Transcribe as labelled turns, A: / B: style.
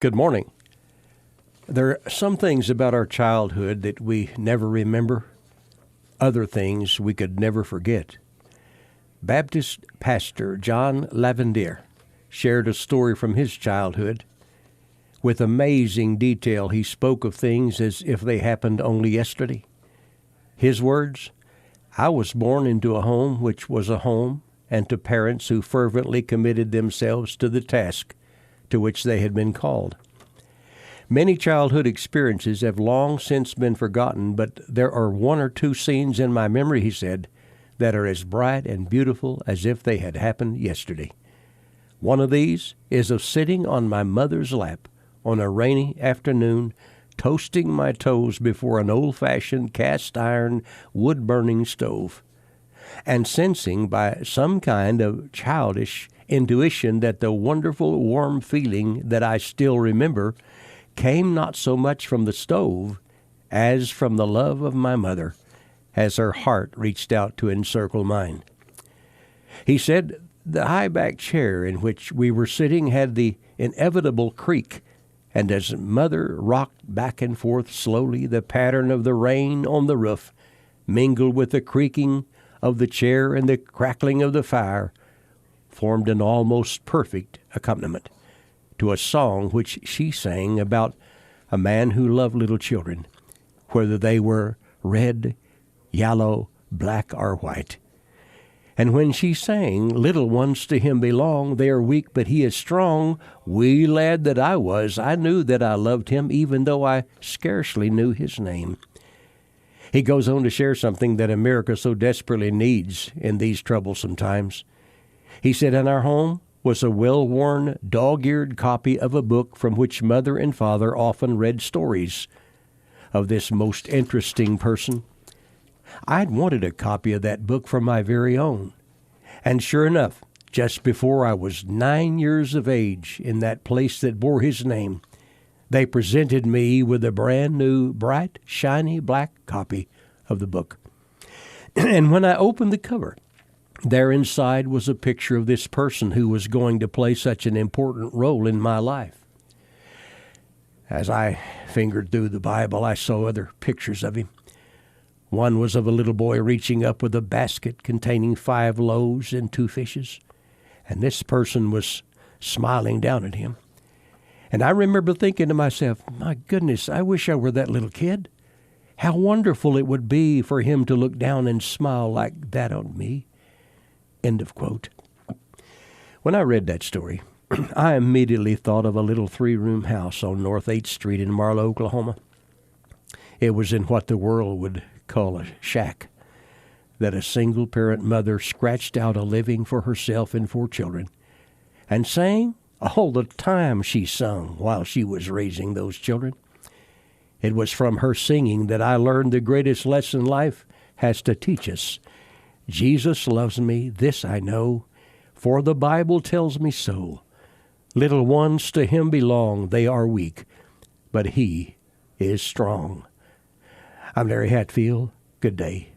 A: Good morning. There are some things about our childhood that we never remember, other things we could never forget. Baptist pastor John Lavendier shared a story from his childhood. With amazing detail, he spoke of things as if they happened only yesterday. His words, "I was born into a home which was a home, and to parents who fervently committed themselves to the task to which they had been called. Many childhood experiences have long since been forgotten, but there are one or two scenes in my memory," he said, "that are as bright and beautiful as if they had happened yesterday. One of these is of sitting on my mother's lap on a rainy afternoon, toasting my toes before an old-fashioned cast-iron wood-burning stove, and sensing by some kind of childish intuition that the wonderful warm feeling that I still remember came not so much from the stove as from the love of my mother, as her heart reached out to encircle mine." He said the high-backed chair in which we were sitting had the inevitable creak, and as mother rocked back and forth slowly, the pattern of the rain on the roof, mingled with the creaking of the chair and the crackling of the fire, formed an almost perfect accompaniment to a song which she sang about a man who loved little children, whether they were red, yellow, black, or white. And when she sang, "Little ones to him belong, they are weak, but he is strong," wee lad that I was, I knew that I loved him, even though I scarcely knew his name. He goes on to share something that America so desperately needs in these troublesome times. He said, "In our home was a well-worn, dog-eared copy of a book from which mother and father often read stories of this most interesting person. I'd wanted a copy of that book for my very own. And sure enough, just before I was 9 years of age, in that place that bore his name, they presented me with a brand new, bright, shiny black copy of the book. And when I opened the cover, there inside was a picture of this person who was going to play such an important role in my life. As I fingered through the Bible, I saw other pictures of him. One was of a little boy reaching up with a basket containing 5 loaves and 2 fishes, and this person was smiling down at him. And I remember thinking to myself, my goodness, I wish I were that little kid. How wonderful it would be for him to look down and smile like that on me." End of quote. When I read that story, I immediately thought of a little 3-room house on North 8th Street in Marlow, Oklahoma. It was in what the world would call a shack that a single-parent mother scratched out a living for herself and 4 children, and sang all the time. She sung while she was raising those children. It was from her singing that I learned the greatest lesson life has to teach us. Jesus loves me, this I know, for the Bible tells me so. Little ones to him belong, they are weak, but he is strong. I'm Larry Hatfield. Good day.